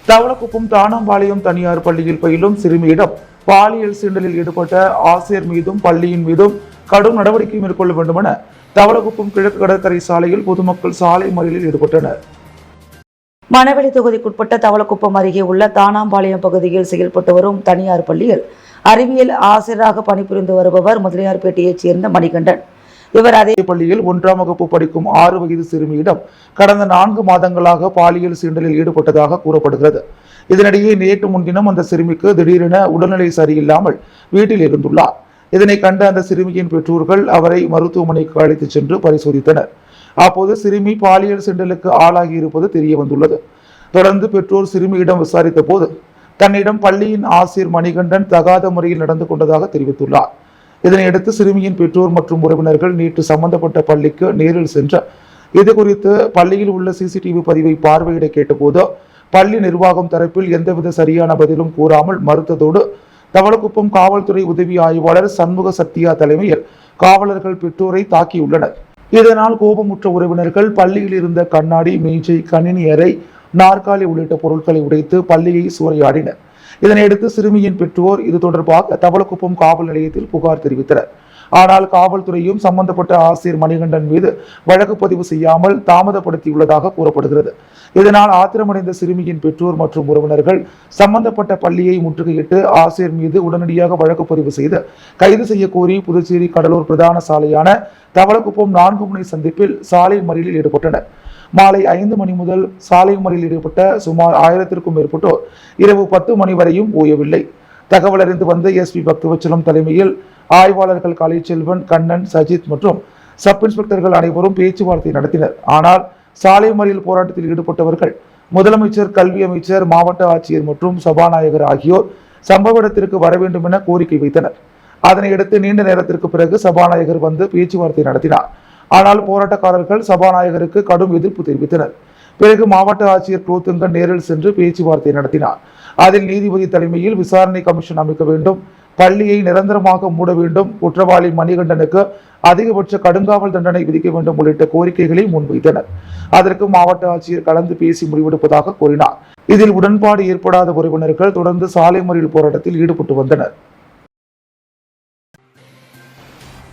தவளக்குப்பம் தானாம்பாளையம் தனியார் பள்ளியில் பயிலும் சிறுமியிடம் பாலியல் சீண்டலில் ஈடுபட்ட ஆசிரியர் மீதும் பள்ளியின் மீதும் கடும் நடவடிக்கை மேற்கொள்ள வேண்டும் என தவளக்குப்பம் கிழக்கு கடற்கரை சாலையில் பொதுமக்கள் சாலை மறியலில் ஈடுபட்டனர். மணவெளி தொகுதிக்குட்பட்ட தவளக்குப்பம் அருகே உள்ள தானாம்பாளையம் பகுதியில் செயல்பட்டு வரும் தனியார் பள்ளியில் அறிவியல் ஆசிரியராக பணிபுரிந்து வருபவர் முதலியார்பேட்டையைச் சேர்ந்த மணிகண்டன். இவர் அதே பள்ளியில் 1ஆம் வகுப்பு படிக்கும் 6 வயது சிறுமியிடம் கடந்த 4 மாதங்களாக பாலியல் சீண்டலில் ஈடுபட்டதாக கூறப்படுகிறது. இதனிடையே நேற்று முன்தினம் அந்த சிறுமிக்கு திடீரென உடல்நிலை சரியில்லாமல் வீட்டில் இருந்துள்ளார். இதனை கண்ட அந்த சிறுமியின் பெற்றோர்கள் அவரை மருத்துவமனைக்கு அழைத்துச் சென்று பரிசோதித்தனர். அப்போது சிறுமி பாலியல் சீண்டலுக்கு ஆளாகி இருப்பது தெரிய வந்துள்ளது. தொடர்ந்து பெற்றோர் சிறுமியிடம் விசாரித்த போது தன்னிடம் பள்ளியின் ஆசிரியர் மணிகண்டன் தகாத முறையில் நடந்து கொண்டதாக தெரிவித்துள்ளார். இதனையடுத்து சிறுமியின் பெற்றோர் மற்றும் உறவினர்கள் நேற்று சம்பந்தப்பட்ட பள்ளிக்கு நேரில் சென்று இது குறித்து பள்ளியில் உள்ள சிசிடிவி பதிவை பார்வையிட கேட்டபோது பள்ளி நிர்வாகம் தரப்பில் எந்தவித சரியான பதிலும் கூறாமல் மறுத்ததோடு தவளக்குப்பம் காவல்துறை உதவி ஆய்வாளர் சண்முக சத்யா தலைமையில் காவலர்கள் பெற்றோரை தாக்கியுள்ளனர். இதனால் கோபமுற்ற உறவினர்கள் பள்ளியில் இருந்த கண்ணாடி, மேஜை, கணினி அறை, நாற்காலி உள்ளிட்ட பொருட்களை உடைத்து பள்ளியை சூறையாடினர். இதனையடுத்து சிறுமியின் பெற்றோர் இது தொடர்பாக தவளக்குப்பம் காவல் நிலையத்தில் புகார் தெரிவித்தனர். ஆனால் காவல்துறையும் சம்பந்தப்பட்ட ஆசிரியர் மணிகண்டன் மீது வழக்கு பதிவு செய்யாமல் தாமதப்படுத்தியுள்ளதாக கூறப்படுகிறது. இதனால் ஆத்திரமடைந்த சிறுமியின் பெற்றோர் மற்றும் உறவினர்கள் சம்பந்தப்பட்ட பள்ளியை முற்றுகையிட்டு ஆசிரியர் மீது உடனடியாக வழக்கு பதிவு செய்து கைது செய்ய கோரி புதுச்சேரி கடலூர் பிரதான சாலையான தவளக்குப்பம் 4 முனை சந்திப்பில் சாலை மறியலில் ஈடுபட்டனர். மாலை 5 மணி முதல் சாலை மறியலில் ஈடுபட்ட சுமார் 1000க்கும் மேற்பட்டோர் இரவு 10 மணி வரையும் ஓயவில்லை. தகவல் அறிந்து வந்த எஸ்பி பக்தவச்சலம் தலைமையில் ஆய்வாளர்கள் கலைச்செல்வன், கண்ணன், சஜித் மற்றும் சப் இன்ஸ்பெக்டர்கள் அனைவரும் பேச்சுவார்த்தை நடத்தினர். ஆனால் சாலை மறியல் போராட்டத்தில் ஈடுபட்டவர்கள் முதலமைச்சர், கல்வி அமைச்சர், மாவட்ட ஆட்சியர் மற்றும் சபாநாயகர் ஆகியோர் சம்பவ இடத்திற்கு வர வேண்டும் என கோரிக்கை வைத்தனர். அதனையடுத்து நீண்ட நேரத்திற்கு பிறகு சபாநாயகர் வந்து பேச்சுவார்த்தை நடத்தினார். ஆனால் போராட்டக்காரர்கள் சபாநாயகருக்கு கடும் எதிர்ப்பு தெரிவித்தனர். பிறகு மாவட்ட ஆட்சியர் குலோத்துங்கன் நேரில் சென்று பேச்சுவார்த்தை நடத்தினார். அதில் நீதிபதி தலைமையில் விசாரணை கமிஷன் அமைக்க வேண்டும், பள்ளியை நிரந்தரமாக மூட வேண்டும், குற்றவாளி மணிகண்டனுக்கு அதிகபட்ச கடுங்காவல் தண்டனை விதிக்க வேண்டும் உள்ளிட்ட கோரிக்கைகளை முன்வைத்தனர். அதற்கு மாவட்ட ஆட்சியர் கலந்து பேசி முடிவெடுப்பதாக கூறினார். இதில் உடன்பாடு ஏற்படாத உறவினர்கள் தொடர்ந்து சாலை மறியல் போராட்டத்தில் ஈடுபட்டு வந்தனர்.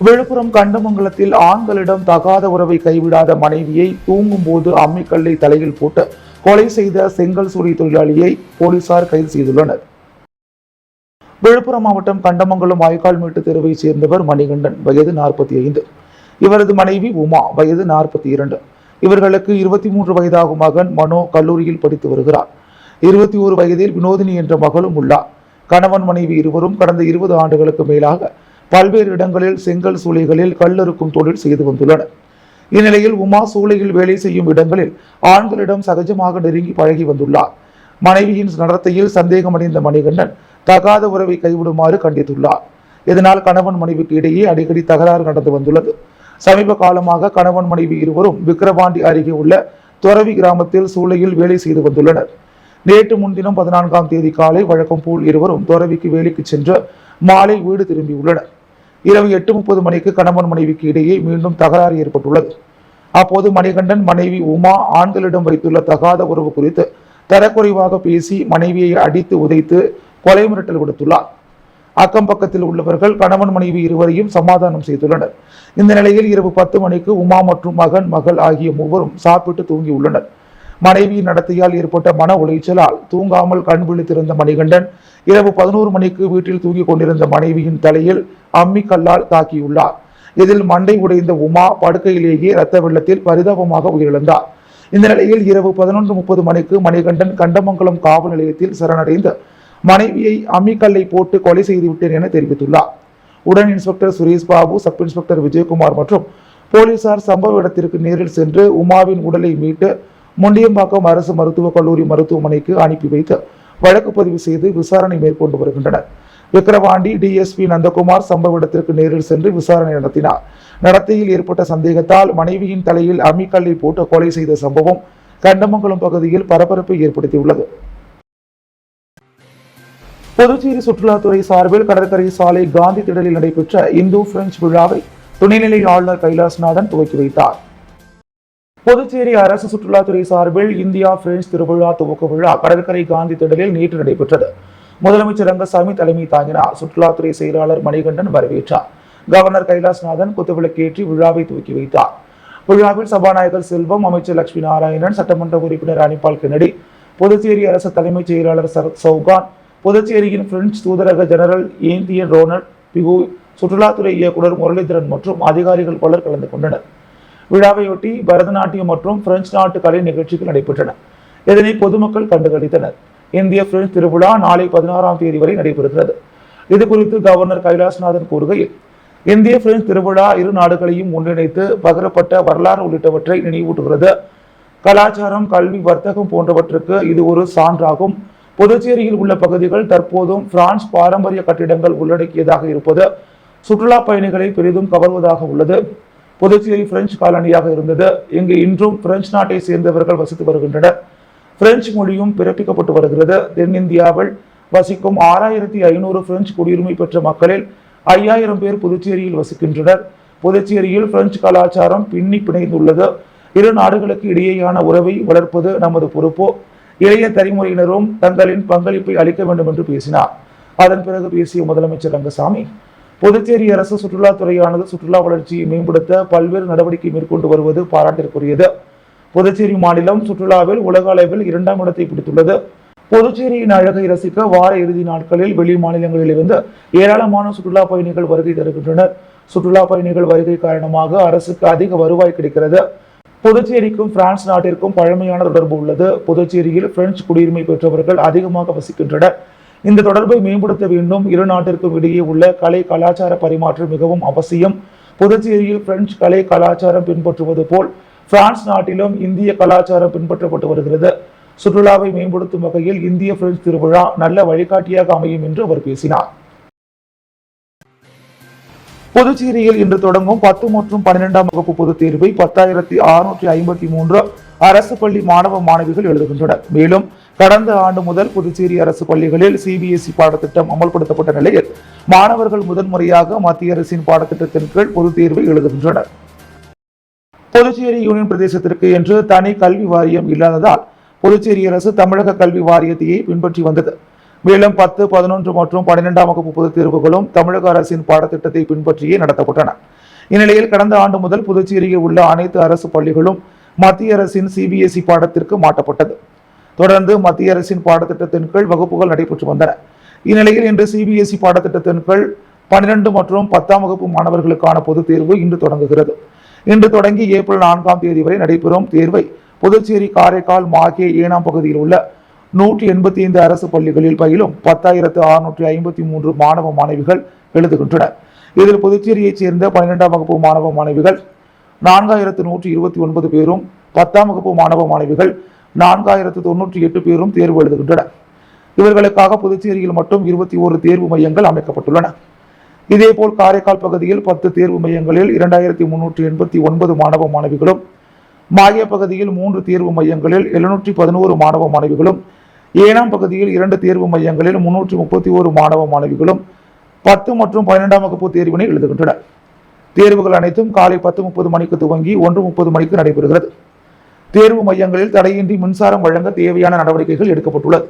விழுப்புரம் கண்டமங்கலத்தில் ஆண்களிடம் தகாத உறவை கைவிடாத மனைவியை தூங்கும் போது அம்மிக்கல்லை தலையில் போட்டு கொலை செய்த செங்கல் சூளை தொழிலாளியை போலீசார் கைது செய்துள்ளனர். விழுப்புரம் மாவட்டம் கண்டமங்கலம் வாய்க்கால்மேட்டு தெருவை சேர்ந்தவர் மணிகண்டன், வயது 45. இவரது மனைவி உமா, வயது 42. இவர்களுக்கு 23 வயதாகும் மகன் மனோ கல்லூரியில் படித்து வருகிறார். 21 வயதில் வினோதினி என்ற மகளும் உள்ளார். கணவன் மனைவி இருவரும் கடந்த 20 ஆண்டுகளுக்கு மேலாக பல்வேறு இடங்களில் செங்கல் சூளைகளில் கல்லறுக்கும் தொழில் செய்து வந்துள்ளனர். இந்நிலையில் உமா சூளையில் வேலை செய்யும் இடங்களில் ஆண்களிடம் சகஜமாக நெருங்கி பழகி வந்துள்ளார். மனைவியின் நடத்தையில் சந்தேகமடைந்த மணிகண்டன் தகாத உறவை கைவிடுமாறு கண்டித்துள்ளார். இதனால் கணவன் மனைவிக்கு இடையே அடிக்கடி தகராறு நடந்து வந்துள்ளது. சமீப காலமாக கணவன் மனைவி இருவரும் விக்கிரவாண்டி அருகே உள்ள துறவி கிராமத்தில் சூளையில் வேலை செய்து வந்துள்ளனர். நேற்று முன்தினம் 14ஆம் தேதி காலை வழக்கம் போல் இருவரும் துறவிக்கு வேலைக்கு சென்று மாலை வீடு திரும்பியுள்ளனர். இரவு 8:30 மணிக்கு கணவன் மனைவிக்கு இடையே மீண்டும் தகராறு ஏற்பட்டுள்ளது. அப்போது மணிகண்டன் மனைவி உமா ஆண்களிடம் வைத்துள்ள தகாத உறவு குறித்து தரக்குறைவாக பேசி மனைவியை அடித்து உதைத்து கொலை மிரட்டல் விடுத்துள்ளார். அக்கம் பக்கத்தில் உள்ளவர்கள் கணவன் மனைவி இருவரையும் சமாதானம் செய்துள்ளனர். இந்த நிலையில் இரவு 10 மணிக்கு உமா மற்றும் மகன், மகள் ஆகிய மூவரும் சாப்பிட்டு தூங்கியுள்ளனர். மனைவியின் நடத்தையால் ஏற்பட்ட மன உளைச்சலால் தூங்காமல் கண் விழித்திருந்த மணிகண்டன் இரவு 11 மணிக்கு வீட்டில் தூங்கிக் கொண்டிருந்த மனைவியின் தலையில் அம்மி கல்லால் தாக்கியுள்ளார். இதில் மண்டை உடைந்த உமா படுக்கையிலேயே இரத்த வெள்ளத்தில் பரிதாபமாக உயிரிழந்தார். இந்த நிலையில் இரவு 11:30 மணிக்கு மணிகண்டன் கண்டமங்கலம் காவல் நிலையத்தில் சரணடைந்து மனைவியை அம்மிக்கல்லை போட்டு கொலை செய்துவிட்டேன் என தெரிவித்துள்ளார். உடன் inspector Suresh Babu, sub inspector Vijayakumar மற்றும் போலீசார் சம்பவ இடத்திற்கு நேரில் சென்று உமாவின் உடலை மீட்டு முண்டியம்பாக்கம் அரசு மருத்துவக் கல்லூரி மருத்துவமனைக்கு அனுப்பி வைத்து வழக்கு பதிவு செய்து விசாரணை மேற்கொண்டு வருகின்றனர். விக்கிரவாண்டி டிஎஸ்பி நந்தகுமார் சம்பவ இடத்திற்கு நேரில் சென்று விசாரணை நடத்தினார். நடத்தையில் ஏற்பட்ட சந்தேகத்தால் மனைவியின் தலையில் அம்மிக்கல்லை போட்டு கொலை செய்த சம்பவம் கண்டமங்கலம் பகுதியில் பரபரப்பை ஏற்படுத்தியுள்ளது. புதுச்சேரி சுற்றுலாத்துறை சார்பில் கடற்கரை சாலை காந்தி திடலில் நடைபெற்ற இந்து பிரெஞ்சு விழாவை துணைநிலை ஆளுநர் கைலாஷ்நாதன் துவக்கி வைத்தார். புதுச்சேரி அரசு சுற்றுலாத்துறை சார்பில் இந்தியா பிரெஞ்சு திருவிழா துவக்க விழா கடற்கரை காந்தி திடலில் நேற்று நடைபெற்றது. முதலமைச்சர் ரங்கசாமி தலைமை தாங்கினார். சுற்றுலாத்துறை செயலாளர் மணிகண்டன் வரவேற்றார். கவர்னர் கைலாஸ்நாதன் குத்துவிளக்கேற்றி விழாவை துவக்கி வைத்தார். விழாவில் சபாநாயகர் செல்வம், அமைச்சர் லட்சுமி நாராயணன், சட்டமன்ற உறுப்பினர் அனிபால் கென்னடி, புதுச்சேரி அரசு தலைமைச் செயலாளர் சரத் சௌகான், புதுச்சேரியின் பிரெஞ்சு தூதரக ஜெனரல் ஏந்தியன் ரோனல்ட் பிகு, சுற்றுலாத்துறை இயக்குநர் முரளிதரன் மற்றும் அதிகாரிகள் பலர் கலந்து கொண்டனர். விழாவையொட்டி பரதநாட்டியம் மற்றும் பிரெஞ்சு நாட்டு கலை நிகழ்ச்சிகள் நடைபெற்றன. இதனை பொதுமக்கள் கண்டுகளித்தனர். இந்திய பிரெஞ்சு திருவிழா நாளை 16ஆம் தேதி வரை நடைபெறுகிறது. இதுகுறித்து கவர்னர் கைலாஸ்நாதன் கூறுகையில், இந்திய பிரெஞ்சு திருவிழா இரு நாடுகளையும் ஒன்றிணைத்து பகிரப்பட்ட வரலாறு உள்ளிட்டவற்றை நினைவூட்டுகிறது. கலாச்சாரம், கல்வி, வர்த்தகம் போன்றவற்றுக்கு இது ஒரு சான்றாகும். புதுச்சேரியில் உள்ள பகுதிகள் தற்போதும் பிரான்ஸ் பாரம்பரிய கட்டிடங்கள் உள்ளடக்கியதாக இருப்பது சுற்றுலா பயணிகளை பெரிதும் கவர்வதாக உள்ளது. புதுச்சேரி பிரெஞ்சு காலனியாக இருந்தது. இங்கு இன்றும் பிரெஞ்சு நாட்டை சேர்ந்தவர்கள் வசித்து வருகின்றனர். பிரெஞ்சு மொழியும் பிறப்பிக்கப்பட்டு வருகிறது. தென்னிந்தியாவில் வசிக்கும் 6500 பிரெஞ்சு குடியுரிமை பெற்ற மக்களில் 5000 பேர் புதுச்சேரியில் வசிக்கின்றனர். புதுச்சேரியில் பிரெஞ்சு கலாச்சாரம் பின்னி பிணைந்துள்ளது. இரு நாடுகளுக்கு இடையேயான உறவை வளர்ப்பது நமது பொறுப்பு. இளைய தலைமுறையினரும் தங்களின் பங்களிப்பை அளிக்க வேண்டும் என்று பேசினார். அதன் பிறகு பேசிய முதலமைச்சர் ரங்கசாமி, புதுச்சேரி அரசு சுற்றுலாத்துறையானது சுற்றுலா வளர்ச்சியை மேம்படுத்த பல்வேறு நடவடிக்கை மேற்கொண்டு வருவது பாராட்டிற்குரியது. புதுச்சேரி மாநிலம் சுற்றுலாவில் உலக அளவில் 2ஆம் இடத்தை பிடித்துள்ளது. புதுச்சேரியின் அழகை ரசிக்க வார இறுதி நாட்களில் வெளி மாநிலங்களில் இருந்து ஏராளமான சுற்றுலா பயணிகள் வருகை தருகின்றனர். சுற்றுலா பயணிகள் வருகை காரணமாக அரசுக்கு அதிக வருவாய் கிடைக்கிறது. புதுச்சேரிக்கும் பிரான்ஸ் நாட்டிற்கும் பழமையான தொடர்பு உள்ளது. புதுச்சேரியில் பிரெஞ்சு குடியுரிமை பெற்றவர்கள் அதிகமாக வசிக்கின்றனர். இந்த தொடர்பை மேம்படுத்த வேண்டும். இரு நாட்டிற்கும் இடையே உள்ள கலை கலாச்சார பரிமாற்றம் மிகவும் அவசியம். புதுச்சேரியில் பிரெஞ்சு கலை கலாச்சாரம் பின்பற்றுவது போல் பிரான்ஸ் நாட்டிலும் இந்திய கலாச்சாரம் பின்பற்றப்பட்டு வருகிறது. சுற்றுலாவை மேம்படுத்தும் வகையில் இந்திய பிரெஞ்சு திருவிழா நல்ல வழிகாட்டியாக அமையும் என்று அவர் பேசினார். புதுச்சேரியில் இன்று தொடங்கும் 10 மற்றும் 12ஆம் வகுப்பு பொதுத் தேர்வை 10,653 அரசு பள்ளி மாணவ மாணவிகள் எழுதுகின்றனர். மேலும் கடந்த ஆண்டு முதல் புதுச்சேரி அரசு பள்ளிகளில் CBSE பாடத்திட்டம் அமல்படுத்தப்பட்ட நிலையில் மாணவர்கள் முதன்முறையாக மத்திய அரசின் பாடத்திட்டத்தின் கீழ் பொதுத் தேர்வை எழுதுகின்றனர். புதுச்சேரி யூனியன் பிரதேசத்திற்கு என்று தனி கல்வி வாரியம் இல்லாததால் புதுச்சேரி அரசு தமிழக கல்வி வாரியத்தையே பின்பற்றி வந்தது. மேலும் 10, 11 மற்றும் 12ஆம் வகுப்பு பொதுத் தேர்வுகளும் தமிழக அரசின் பாடத்திட்டத்தை பின்பற்றியே நடத்தப்பட்டன. இந்நிலையில் கடந்த ஆண்டு முதல் புதுச்சேரியில் உள்ள அனைத்து அரசு பள்ளிகளும் மத்திய அரசின் CBSE பாடத்திற்கு மாற்றப்பட்டது. தொடர்ந்து மத்திய அரசின் பாடத்திட்டத்தின் கீழ் வகுப்புகள் நடைபெற்று வந்தன. இந்நிலையில் இன்று CBSE பாடத்திட்டத்தின் கீழ் 12 மற்றும் 10ஆம் வகுப்பு மாணவர்களுக்கான பொதுத் தேர்வு இன்று தொடங்குகிறது. இன்று தொடங்கி ஏப்ரல் 4ஆம் தேதி வரை நடைபெறும் தேர்வை புதுச்சேரி, காரைக்கால், மாஹே, ஏனாம் பகுதியில் உள்ள 185 அரசு பள்ளிகளில் பயிலும் 10,653 மாணவ மாணவிகள் எழுதுகின்றனர். இதில் புதுச்சேரியைச் சேர்ந்த 12ஆம் வகுப்பு மாணவ மாணவிகள் 4,129 பேரும், 10ஆம் வகுப்பு மாணவ மாணவிகள் 4,098 பேரும் தேர்வு எழுதுகின்றனர். இவர்களுக்காக புதுச்சேரியில் மட்டும் 21 தேர்வு மையங்கள் அமைக்கப்பட்டுள்ளன. இதேபோல் காரைக்கால் பகுதியில் 10 தேர்வு மையங்களில் 2,389 மாணவ மாணவிகளும், மாஹே பகுதியில் 3 தேர்வு மையங்களில் 711 மாணவ மாணவிகளும், ஏனாம் பகுதியில் 2 தேர்வு மையங்களில் 331 மாணவ மாணவிகளும் 10 மற்றும் 12ஆம் வகுப்பு தேர்வினை எழுதுகின்றனர். தேர்வுகள் அனைத்தும் காலை 10:30 மணிக்கு துவங்கி 1:30 மணிக்கு நடைபெறுகிறது. தேர்வு மையங்களில் தடையின்றி மின்சாரம் வழங்க தேவையான நடவடிக்கைகள் எடுக்கப்பட்டுள்ளது.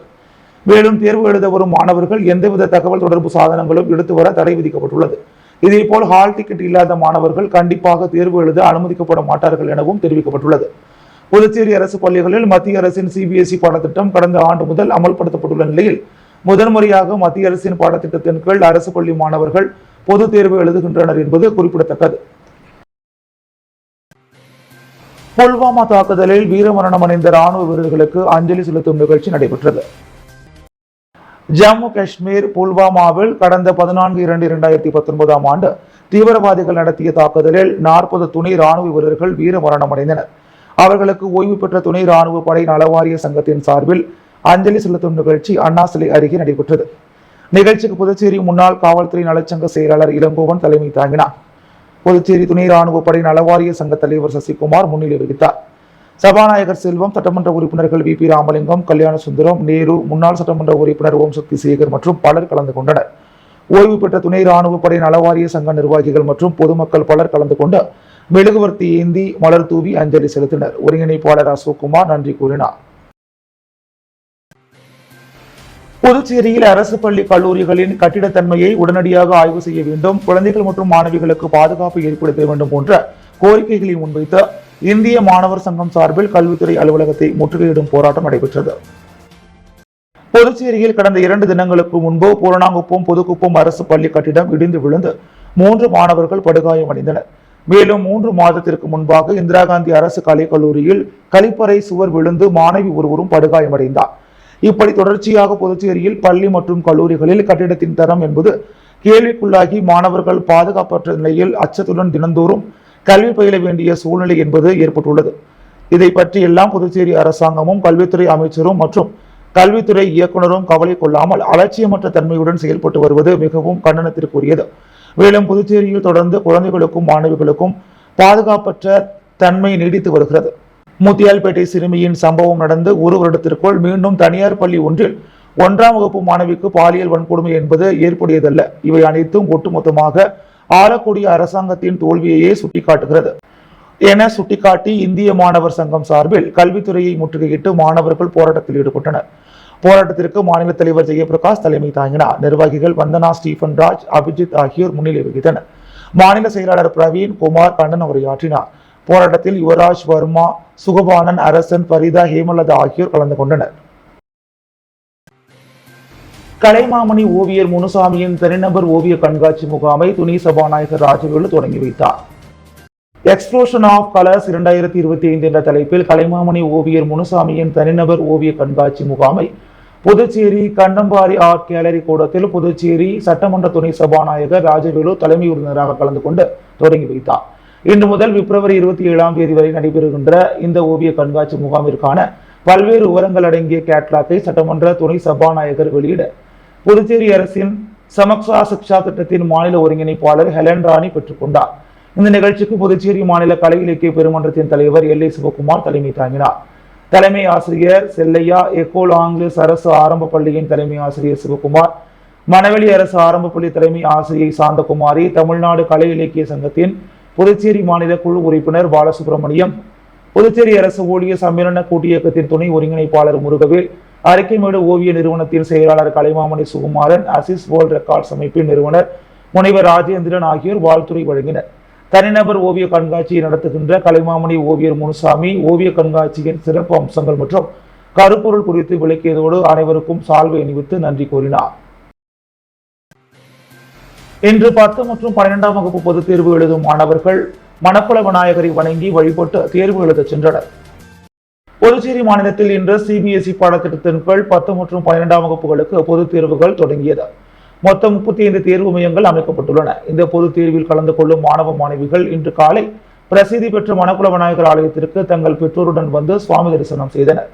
மேலும் தேர்வு எழுத வரும் மாணவர்கள் எந்தவித தகவல் தொடர்பு சாதனங்களும் எடுத்து வர தடை விதிக்கப்பட்டுள்ளது. இதேபோல் ஹால் டிக்கெட் இல்லாத மாணவர்கள் கண்டிப்பாக தேர்வு எழுத அனுமதிக்கப்பட மாட்டார்கள் எனவும் தெரிவிக்கப்பட்டுள்ளது. புதுச்சேரி அரசு பள்ளிகளில் மத்திய அரசின் CBSE பாடத்திட்டம் கடந்த ஆண்டு முதல் அமல்படுத்தப்பட்டுள்ள நிலையில் முதன்முறையாக மத்திய அரசின் பாடத்திட்டத்தின் கீழ் அரசு பள்ளி மாணவர்கள் பொது தேர்வு எழுதுகின்றனர் என்பது குறிப்பிடத்தக்கது. புல்வாமா தாக்குதலில் வீரமரணம் அடைந்த ராணுவ வீரர்களுக்கு அஞ்சலி செலுத்தும் நிகழ்ச்சி நடைபெற்றது. ஜம்மு காஷ்மீர் புல்வாமாவில் கடந்த 14/2/2019 ஆண்டு தீவிரவாதிகள் நடத்திய தாக்குதலில் 40 துணை ராணுவ வீரர்கள் வீரமரணம் அடைந்தனர். அவர்களுக்கு ஓய்வு பெற்ற துணை ராணுவ படை நலவாரிய சங்கத்தின் சார்பில் அஞ்சலி செலுத்தும் நிகழ்ச்சி அண்ணா சிலை அருகே நடைபெற்றது. நிகழ்ச்சிக்கு புதுச்சேரி முன்னாள் காவல்துறை நலச்சங்க செயலாளர் இளங்கோவன் தலைமை தாங்கினார். புதுச்சேரி துணை ராணுவ படை நலவாரிய சங்க தலைவர் சசிகுமார் முன்னிலை வகித்தார். சபாநாயகர் செல்வம், சட்டமன்ற உறுப்பினர்கள் VP ராமலிங்கம், கல்யாண சுந்தரம், நேரு, முன்னாள் சட்டமன்ற உறுப்பினர் ஓம் சக்தி சேகர் மற்றும் பலர் கலந்து கொண்டனர். ஓய்வு பெற்ற துணை ராணுவ படை நலவாரிய சங்க நிர்வாகிகள் மற்றும் பொதுமக்கள் பலர் கலந்து கொண்டு மெழுகுவர்த்தி ஏந்தி மலர் தூவி அஞ்சலி செலுத்தினர். ஒருங்கிணைப்பாளர் அசோக்குமார் நன்றி கூறினார். புதுச்சேரியில் அரசு பள்ளி கல்லூரிகளின் கட்டிடத்தன்மையை உடனடியாக ஆய்வு செய்ய வேண்டும், குழந்தைகள் மற்றும் மாணவிகளுக்கு பாதுகாப்பு ஏற்படுத்த வேண்டும் போன்ற கோரிக்கைகளை முன்வைத்து இந்திய மாணவர் சங்கம் சார்பில் கல்வித்துறை அலுவலகத்தை முற்றுகையிடும் போராட்டம் நடைபெற்றது. புதுச்சேரியில் கடந்த 2 தினங்களுக்கு முன்பு பூரணாங்குப்பம் புதுக்குப்பம் அரசு பள்ளி கட்டிடம் இடிந்து விழுந்து 3 மாணவர்கள் படுகாயமடைந்தனர். மேலும் 3 மாதத்திற்கு முன்பாக இந்திரா காந்தி அரசு கலைக் கல்லூரியில் கழிப்பறை சுவர் விழுந்து மாணவி ஒருவரும் படுகாயமடைந்தார். இப்படி தொடர்ச்சியாக புதுச்சேரியில் பள்ளி மற்றும் கல்லூரிகளில் கட்டிடத்தின் தரம் என்பது கேள்விக்குள்ளாகி மாணவர்கள் பாதுகாப்பற்ற நிலையில் அச்சத்துடன் தினந்தோறும் கல்வி பயில வேண்டிய சூழ்நிலை என்பது ஏற்பட்டுள்ளது. இதை பற்றி எல்லாம் புதுச்சேரி அரசாங்கமும் கல்வித்துறை அமைச்சரும் மற்றும் கல்வித்துறை இயக்குநரும் கவலை கொள்ளாமல் அலட்சியமற்ற தன்மையுடன் செயல்பட்டு வருவது மிகவும் கண்டனத்திற்குரியது. மேலும் புதுச்சேரியில் தொடர்ந்து குழந்தைகளுக்கும் மாணவிகளுக்கும் பாதுகாப்பற்ற தன்மை நீடித்து வருகிறது. முத்தியால்பேட்டை சிறுமியின் சம்பவம் நடந்து 1 வருடத்திற்குள் மீண்டும் தனியார் பள்ளி ஒன்றில் 1ஆம் வகுப்பு மாணவிக்கு பாலியல் வன்கொடுமை என்பது ஏற்புடையதல்ல. இவை அனைத்தும் ஒட்டுமொத்தமாக ஆளக்கூடிய அரசாங்கத்தின் தோல்வியையே சுட்டிக்காட்டுகிறது என சுட்டிக்காட்டி இந்திய மாணவர் சங்கம் சார்பில் கல்வித்துறையை முற்றுகையிட்டு மாணவர்கள் போராட்டத்தில் ஈடுபட்டனர். போராட்டத்திற்கு மாநில தலைவர் ஜெயபிரகாஷ் தலைமை தாங்கினார். நிர்வாகிகள் வந்தனா, ஸ்டீபன் ராஜ், அபிஜித் ஆகியோர் முன்னிலை வகித்தனர். மாநில செயலாளர் பிரவீன் குமார் கண்டன உரையாற்றினார். போராட்டத்தில் யுவராஜ் வர்மா, சுகபானன், அரசன், பரிதா, ஹேமலதா ஆகியோர் கலந்து கொண்டனர். கலைமாமணி ஓவியர் முனுசாமியின் தனிநபர் ஓவிய கண்காட்சி முகாமை துணை சபாநாயகர் ராஜவேலு தொடங்கி வைத்தார். எக்ஸ்ப்ளோஷன் ஆஃப் கலர்ஸ் 2025 என்ற தலைப்பில் கலைமாமணி ஓவியர் முனுசாமியின் தனிநபர் ஓவிய கண்காட்சி முகாமை புதுச்சேரி கண்டம்பாரி ஆர்ட் கேலரி கூடத்தில் புதுச்சேரி சட்டமன்ற துணை சபாநாயகர் ராஜவேலு தலைமை விருந்தினராக கலந்து கொண்டு தொடங்கி வைத்தார். இன்று முதல் பிப்ரவரி 27ஆம் தேதி வரை நடைபெறுகின்ற இந்த ஓவிய கண்காட்சி முகாமிற்கான பல்வேறு விவரங்கள் அடங்கிய கேட்லாக்கை சட்டமன்ற துணை சபாநாயகர் வெளியிட புதுச்சேரி அரசின் சமக்ஷா சிக்ஷா திட்டத்தின் மாநில ஒருங்கிணைப்பாளர் ஹெலன் ராணி பெற்றுக் கொண்டார். இந்த நிகழ்ச்சிக்கு புதுச்சேரி மாநில கலை இலக்கிய பெருமன்றத்தின் தலைவர் எல். சிவகுமார் தலைமை தாங்கினார். தலைமை ஆசிரியர் செல்லையா, எக்கோல் ஆங்கிலஸ் அரசு ஆரம்ப பள்ளியின் தலைமை ஆசிரியர் சிவகுமார், மணவெளி அரசு ஆரம்ப பள்ளி தலைமை ஆசிரியை சாந்தகுமாரி, தமிழ்நாடு கலை இலக்கிய சங்கத்தின் புதுச்சேரி மாநில குழு உறுப்பினர் பாலசுப்ரமணியம், புதுச்சேரி அரசு ஊழியர் சம்மேளன கூட்டு இயக்கத்தின் துணை ஒருங்கிணைப்பாளர் முருகவேல், அரிக்கைமேடு ஓவிய நிறுவனத்தின் செயலாளர் கலைமாமணி சுகுமாரன், அசிஸ் வேர்ல்ட் ரெக்கார்ட்ஸ் அமைப்பின் நிறுவனர் முனைவர் ராஜேந்திரன் ஆகியோர் வாழ்த்துரை வழங்கினர். தனிநபர் ஓவிய கண்காட்சியை நடத்துகின்ற கலைமாமணி ஓவியர் முனுசாமி ஓவிய கண்காட்சியின் சிறப்பு அம்சங்கள் மற்றும் கருப்பொருள் குறித்து விளக்கியதோடு அனைவருக்கும் சால்வை அணிவித்து நன்றி கூறினார். இன்று 10 மற்றும் 12ஆம் வகுப்பு பொதுத் தேர்வு எழுதும் மாணவர்கள் மணக்குள விநாயகரை வணங்கி வழிபட்டு தேர்வு எழுத சென்றனர். புதுச்சேரி மாநிலத்தில் இன்று சிபிஎஸ்இ பாடத்திட்டத்தின் கீழ் 10 மற்றும் 12ஆம் வகுப்புகளுக்கு பொதுத் தேர்வுகள் தொடங்கியது. மொத்தம் 35 தேர்வு மையங்கள் அமைக்கப்பட்டுள்ளன. இந்த பொதுத் தேர்வில் கலந்து கொள்ளும் மாணவ மாணவிகள் இன்று காலை பிரசித்தி பெற்ற மணக்குள விநாயகர் ஆலயத்திற்கு தங்கள் பெற்றோருடன் வந்து சுவாமி தரிசனம் செய்தனர்.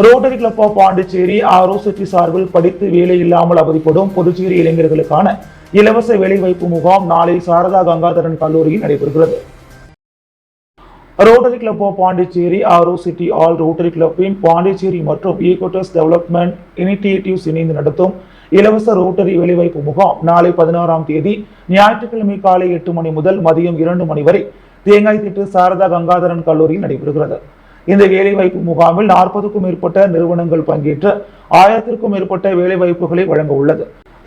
ரோட்டரி கிளப் ஆஃப் பாண்டிச்சேரி ஆரோசிட்டி சார்பில் படித்து வேலை இல்லாமல் அவதிப்படும் புதுச்சேரி இளைஞர்களுக்கான இலவச வேலைவாய்ப்பு முகாம் நாளை சாரதா கங்காதரன் கல்லூரியில் நடைபெறுகிறது. Rotary club of Pondicherry Aurocity all rotary கிளப்பின் பாண்டிச்சேரி மற்றும் ஈகோட்டஸ் டெவலப்மெண்ட் இனிஷியேட்டிவ்ஸ் இணைந்து நடத்தும் இலவச ரோட்டரி வேலைவாய்ப்பு முகாம் நாளை 16ஆம் தேதி ஞாயிற்றுக்கிழமை காலை 8 மணி முதல் மதியம் 2 மணி வரை தேங்காய்திட்டு சாரதா கங்காதரன் கல்லூரியில் நடைபெறுகிறது. இந்த வேலைவாய்ப்பு முகாமில் 40க்கும் மேற்பட்ட நிறுவனங்கள் பங்கேற்று 1000க்கும் மேற்பட்ட வேலைவாய்ப்புகளை வழங்க உள்ளது.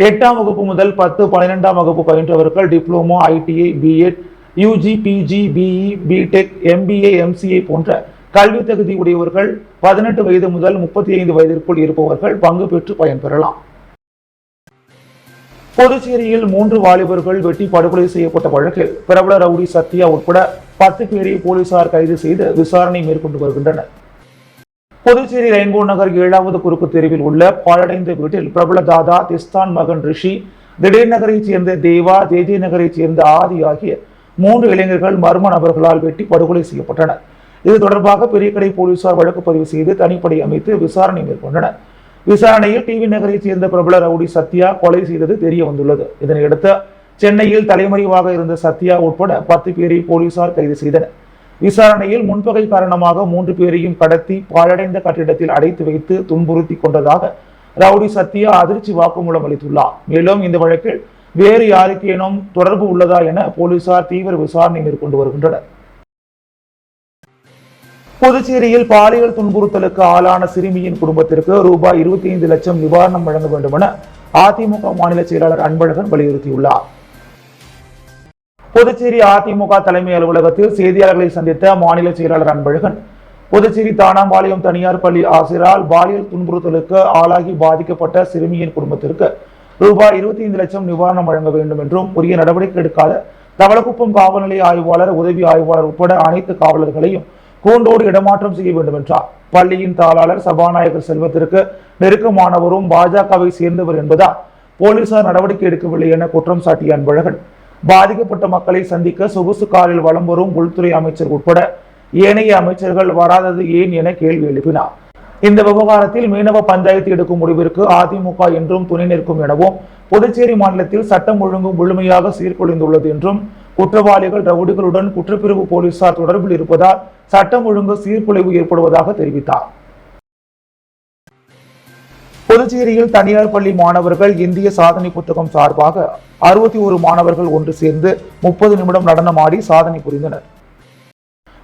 8ஆம் வகுப்பு முதல் 10, 12ஆம் வகுப்பு பயின்றவர்கள் diploma, ITI, BEd, UG, PG, BE, BTech, MBA, MCA போன்ற கல்வி தகுதி உடையவர்கள் 18 வயது முதல் 35 வயதிற்குள் இருப்பவர்கள் பங்கு பெற்று பயன்பெறலாம். புதுச்சேரியில் 3 வாலிபர்கள் வெட்டி படுகொலை செய்யப்பட்ட வழக்கில் பிரபல ரவுடி சத்யா உட்பட 10 பேரை போலீசார் கைது செய்து விசாரணை மேற்கொண்டு வருகின்றனர். புதுச்சேரி ரெயின்போ நகர் 7வது குறுக்கு தெருவில் உள்ள பாழடைந்த வீட்டில் பிரபல தாதா திஸ்தான் மகன் ரிஷி, திடீர் நகரைச் சேர்ந்த தேவா, ஜே நகரைச் சேர்ந்த ஆதி ஆகிய 3 இளைஞர்கள் மர்ம நபர்களால் வெட்டி படுகொலை செய்யப்பட்டனர். இது தொடர்பாக பெரியகடை போலீசார் வழக்கு பதிவு செய்து தனிப்படை அமைத்து விசாரணை மேற்கொண்டனர். விசாரணையில் டிவி நகரைச் சேர்ந்த பிரபல ரவுடி சத்யா கொலை செய்தது தெரிய வந்துள்ளது. இதனையடுத்து சென்னையில் தலைமறைவாக இருந்த சத்யா உட்பட 10 பேரை போலீசார் கைது செய்தனர். விசாரணையில் முன்பகை காரணமாக 3 பேரையும் கடத்தி பாழடைந்த கட்டிடத்தில் அடைத்து வைத்து துன்புறுத்தி கொண்டதாக ரவுடி சத்யா அதிர்ச்சி வாக்குமூலம் அளித்துள்ளார். மேலும் இந்த வழக்கில் வேறு யாருக்கேனும் தொடர்பு உள்ளதா என போலீசார் தீவிர விசாரணை மேற்கொண்டு வருகின்றனர். புதுச்சேரியில் பாலியல் துன்புறுத்தலுக்கு ஆளான சிறுமியின் குடும்பத்திற்கு ரூபாய் 25 லட்சம் நிவாரணம் வழங்க வேண்டும் என அதிமுக மாநில செயலாளர் அன்பழகன் வலியுறுத்தியுள்ளார். புதுச்சேரி அதிமுக தலைமை அலுவலகத்தில் செய்தியாளர்களை சந்தித்த மாநில செயலாளர் அன்பழகன், புதுச்சேரி தானாம்பாளையம் தனியார் பள்ளி ஆசிரியரால் பாலியல் துன்புறுத்தலுக்கு ஆளாகி பாதிக்கப்பட்ட சிறுமியின் குடும்பத்திற்கு ரூபாய் 25 லட்சம் நிவாரணம் வழங்க வேண்டும் என்றும் உரிய நடவடிக்கை எடுக்காத தவளக்குப்பம் காவல் நிலைய ஆய்வாளர், உதவி ஆய்வாளர் உட்பட அனைத்து காவலர்களையும் கூண்டோடு இடமாற்றம் செய்ய வேண்டும் என்றார். பள்ளியின் தாளாளர் சபாநாயகர் செல்வத்திற்கு நெருக்கமானவரும் பாஜகவை சேர்ந்தவர் என்பதால் போலீசார் நடவடிக்கை எடுக்கவில்லை என குற்றம் சாட்டிய அன்பழகன், பாதிக்கப்பட்ட மக்களை சந்திக்க சொகுசு காரில் வலம் வரும் உள்துறை அமைச்சர் உட்பட ஏனைய அமைச்சர்கள் வராதது ஏன் என கேள்வி எழுப்பினார். இந்த விவகாரத்தில் மீனவ பஞ்சாயத்து எடுக்கும் முடிவிற்கு அதிமுக என்றும் துணை நிற்கும் எனவும், புதுச்சேரி மாநிலத்தில் சட்டம் ஒழுங்கு முழுமையாக சீர்குலைந்துள்ளது என்றும், குற்றவாளிகள் ரவுடிகளுடன் குற்றப்பிரிவு போலீசார் தொடர்பில் இருப்பதால் சட்டம் ஒழுங்கு சீர்குலைவு ஏற்படுவதாக தெரிவித்தார். புதுச்சேரியில் தனியார் பள்ளி மாணவர்கள் இந்திய சாதனை புத்தகம் சார்பாக 61 மாணவர்கள் ஒன்று சேர்ந்து 30 நிமிடம் நடனமாடி சாதனை புரிந்தனர்.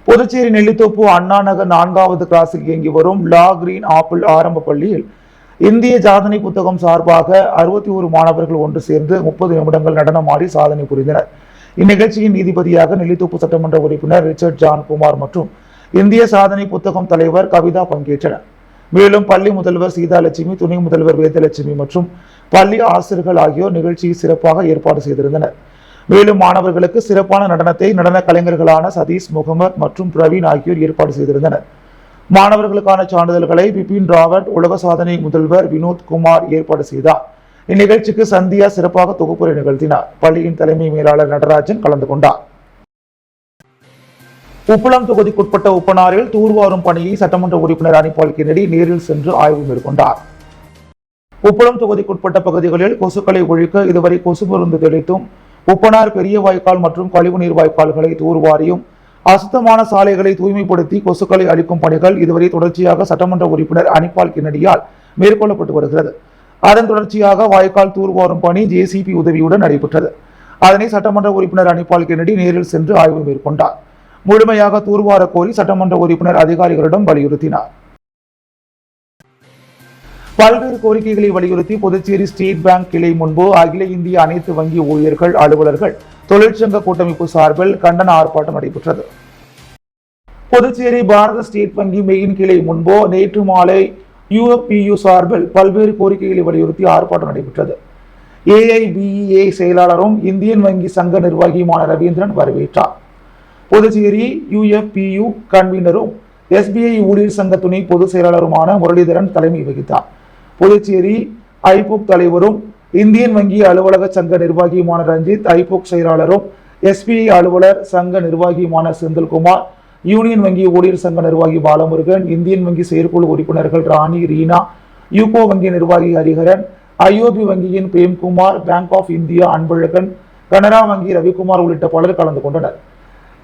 புதுச்சேரி நெல்லித்தோப்பு அண்ணா நகர் 4வது கிளாஸில் இயங்கி வரும் லா கிரீன் ஆப்பிள் ஆரம்ப பள்ளியில் இந்திய சாதனை புத்தகம் சார்பாக 61 மாணவர்கள் ஒன்று சேர்ந்து 30 நிமிடங்கள் நடனமாடி சாதனை புரிந்தனர். இந்நிகழ்ச்சியின் நீதிபதியாக நெல்லித்தோப்பு சட்டமன்ற உறுப்பினர் ரிச்சர்ட் ஜான்குமார் மற்றும் இந்திய சாதனை புத்தகம் தலைவர் கவிதா பங்கேற்றனர். மேலும் பள்ளி முதல்வர் சீதாலட்சுமி, துணை முதல்வர் வேதலட்சுமி மற்றும் பள்ளி ஆசிரியர்கள் ஆகியோர் நிகழ்ச்சியை சிறப்பாக ஏற்பாடு செய்திருந்தனர். மேலும் மாணவர்களுக்கு சிறப்பான நடனத்தை நடன கலைஞர்களான சதீஷ், முகமது மற்றும் பிரவீன் ஆகியோர் ஏற்பாடு செய்திருந்தனர். மாணவர்களுக்கான சான்றிதழ்களை பிபின் ராவத், உலக சாதனை முதல்வர் வினோத் குமார் ஏற்பாடு செய்தார். இந்நிகழ்ச்சிக்கு சந்தியா சிறப்பாக தொகுப்புரை நிகழ்த்தினார். பள்ளியின் தலைமை மேலாளர் நடராஜன் கலந்து கொண்டார். உப்பளம் தொகுதிக்குட்பட்ட உப்பனாரில் தூர்வாரும் பணியை சட்டமன்ற உறுப்பினர் அனிபால் கென்னடி நேரில் சென்று ஆய்வு மேற்கொண்டார். உப்பளம் தொகுதிக்குட்பட்ட பகுதிகளில் கொசுக்களை ஒழிக்க இதுவரை கொசு மருந்து தெளித்தும், உப்பனார் பெரிய வாய்க்கால் மற்றும் கழிவுநீர் வாய்க்கால்களை தூர்வாரியும், அசுத்தமான சாலைகளை தூய்மைப்படுத்தி கொசுக்களை அழிக்கும் பணிகள் இதுவரை தொடர்ச்சியாக சட்டமன்ற உறுப்பினர் அனிபால் கென்னடியால் மேற்கொள்ளப்பட்டு வருகிறது. அதன் தொடர்ச்சியாக வாய்க்கால் தூர்வாரும் பணி ஜேசிபி உதவியுடன் நடைபெற்றது. அதனை சட்டமன்ற உறுப்பினர் அனிபால் கென்னடி நேரில் சென்று ஆய்வு மேற்கொண்டார். முழுமையாக தூர்வார கோரி சட்டமன்ற உறுப்பினர் அதிகாரிகளிடம் வலியுறுத்தினார். பல்வேறு கோரிக்கைகளை வலியுறுத்தி புதுச்சேரி ஸ்டேட் பேங்க் கிளை முன்பு அகில இந்திய அனைத்து வங்கி ஊழியர்கள், அலுவலர்கள் தொழிற்சங்க கூட்டமைப்பு சார்பில் கண்டன ஆர்ப்பாட்டம் நடைபெற்றது. புதுச்சேரி பாரத ஸ்டேட் வங்கி மெயின் கிளை முன்பு நேற்று மாலை UFPU சார்பில் பல்வேறு கோரிக்கைகளை வலியுறுத்தி ஆர்ப்பாட்டம் நடைபெற்றது. AIBEA செயலாளரும் இந்தியன் வங்கி சங்க நிர்வாகியுமான ரவீந்திரன் வரவேற்றார். புதுச்சேரி UFPU கன்வீனரும் SBI ஊழியர் சங்க துணை பொதுச் செயலாளருமான முரளிதரன் தலைமை வகித்தார். புதுச்சேரி ஐபோக் தலைவரும் இந்தியன் வங்கி அலுவலக சங்க நிர்வாகியுமான ரஞ்சித், ஐபோக் செயலாளரும் SBI அலுவலர் சங்க நிர்வாகியுமான செந்தில்குமார், யூனியன் வங்கி ஊழியர் சங்க நிர்வாகி பாலமுருகன், இந்தியன் வங்கி செயற்குழு உறுப்பினர்கள் ராணி, ரீனா, யூகோ வங்கி நிர்வாகி ஹரிஹரன், IOB வங்கியின் Premkumar, Bank of India Anbazhagan, Canara வங்கி ரவிக்குமார் உள்ளிட்ட பலர் கலந்து கொண்டனர்.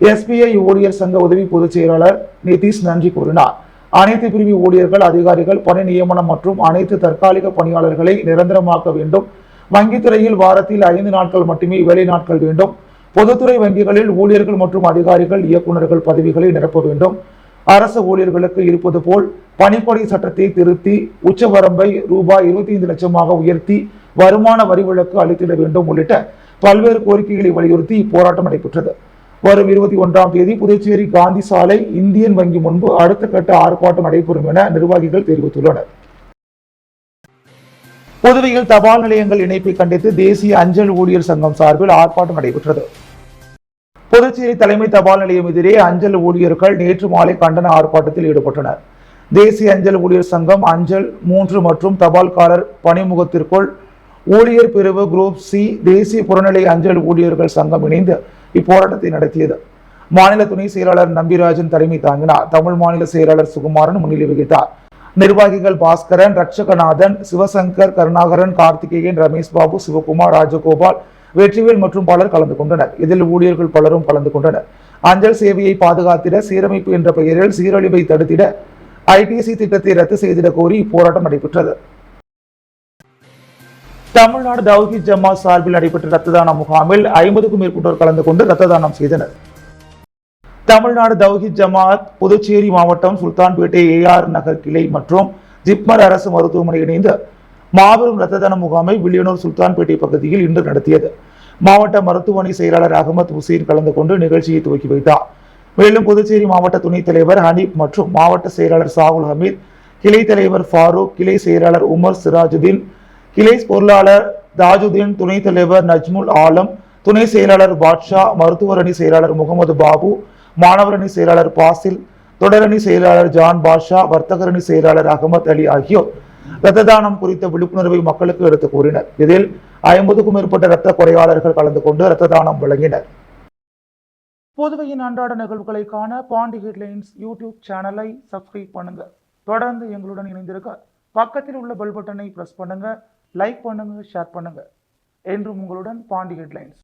SBI ஊழியர் சங்க உதவி பொதுச் செயலாளர் நிதிஷ் நன்றி கூறினார். அனைத்து பிரிவு ஊழியர்கள், அதிகாரிகள் பணி நியமனம் மற்றும் அனைத்து தற்காலிக பணியாளர்களை நிரந்தரமாக்க வேண்டும். வங்கித்துறையில் வாரத்தில் 5 நாட்கள் மட்டுமே வேலை நாட்கள் வேண்டும். பொதுத்துறை வங்கிகளில் ஊழியர்கள் மற்றும் அதிகாரிகள், இயக்குநர்கள் பதவிகளை நிரப்ப வேண்டும். அரசு ஊழியர்களுக்கு இருப்பது போல் பணிப்பொறி சட்டத்தை திருத்தி உச்சவரம்பை ரூபாய் 25 லட்சமாக உயர்த்தி வருமான வரி விலக்கு அளித்திட வேண்டும் உள்ளிட்ட பல்வேறு கோரிக்கைகளை வலியுறுத்தி இப்போராட்டம் நடைபெற்றது. வரும் 21ஆம் தேதி புதுச்சேரி காந்தி சாலை இந்தியன் வங்கி முன்பு அடுத்த கட்ட ஆர்ப்பாட்டம் நடைபெறும் என நிர்வாகிகள் தெரிவித்துள்ளனர். புதுவையில் தபால் நிலையங்கள் இணைப்பை கண்டித்து தேசிய அஞ்சல் ஊழியர் சங்கம் சார்பில் ஆர்ப்பாட்டம் நடைபெற்றது. புதுச்சேரி தலைமை தபால் நிலையம் எதிரே அஞ்சல் ஊழியர்கள் நேற்று மாலை கண்டன ஆர்ப்பாட்டத்தில் ஈடுபட்டனர். தேசிய அஞ்சல் ஊழியர் சங்கம், அஞ்சல் 3 மற்றும் தபால்காரர் பணிமுகத்திற்குள் ஊழியர் பிரிவு குரூப் C, தேசிய புறநிலை அஞ்சல் ஊழியர்கள் சங்கம் இணைந்து இப்போராட்டத்தை நடத்தியது. மாநில துணை செயலாளர் நம்பிராஜன் தலைமை தாங்கினார். தமிழ் மாநில செயலாளர் சுகுமாரன் முன்னிலை வகித்தார். நிர்வாகிகள் பாஸ்கரன், ரட்சகநாதன், சிவசங்கர், கருணாகரன், கார்த்திகேயன், ரமேஷ் பாபு, சிவகுமார், ராஜகோபால், வெற்றிவேல் மற்றும் பலர் கலந்து கொண்டனர். இதில் ஊழியர்கள் பலரும் கலந்து கொண்டனர். அஞ்சல் சேவையை பாதுகாத்திட, சீரமைப்பு என்ற பெயரில் சீரழிவை தடுத்திட ITC திட்டத்தை ரத்து செய்திட கோரி இப்போராட்டம் நடைபெற்றது. தமிழ்நாடு தௌஹீத் ஜமாத் சார்பில் நடைபெற்ற இரத்த தான முகாமில் 50க்கும் மேற்பட்டோர் கலந்து கொண்டு இரத்த தானம் செய்தனர். தமிழ்நாடு தௌஹீத் ஜமாத் புதுச்சேரி மாவட்டம் சுல்தான்பேட்டை ஏஆர் நகர் கிளை மற்றும் ஜிப்மர் அரசு மருத்துவமனை இணைந்து மாபெரும் இரத்த தான முகாமை வில்லியனூர் சுல்தான்பேட்டை பகுதியில் இன்று நடத்தியது. மாவட்ட மருத்துவமனை செயலாளர் அகமது ஹுசேன் கலந்து கொண்டு நிகழ்ச்சியை துவக்கி வைத்தார். மேலும் புதுச்சேரி மாவட்ட துணைத் தலைவர் ஹனீப் மற்றும் மாவட்ட செயலாளர் சாகுல் ஹமீத், கிளை தலைவர் ஃபாரூக், கிளை செயலாளர் உமர் சிராஜுதீன், கிளை பொருளாளர் தாஜுதீன், துணைத் தலைவர் நஜ்முல் ஆலம், துணை செயலாளர் பாட்ஷா, மருத்துவர் அணி செயலாளர் முகமது பாபு, மாணவர் அணி செயலாளர் பாசில், தொடரணி செயலாளர் ஜான் பாஷா, வர்த்தகர் அணி செயலாளர் அகமது அலி ஆகியோர் இரத்த தானம் குறித்த விழிப்புணர்வை மக்களுக்கு எடுத்துக் கூறினர். இதில் 50க்கும் மேற்பட்ட இரத்த கொடையாளர்கள் கலந்து கொண்டு இரத்த தானம் வழங்கினர். புதுவையின் அன்றாட நிகழ்வுகளை காண பாண்டி ஹெட்லைன்ஸ் யூடியூப் சேனலை சப்ஸ்கிரைப் பண்ணுங்க. தொடர்ந்து எங்களுடன் இணைந்திருக்க பக்கத்தில் உள்ள பெல் பட்டனை பிரஸ் பண்ணுங்க, லைக் பண்ணுங்க, ஷேர் பண்ணுங்க. என்றும் உங்களுடன் பாண்டி ஹெட்லைன்ஸ்.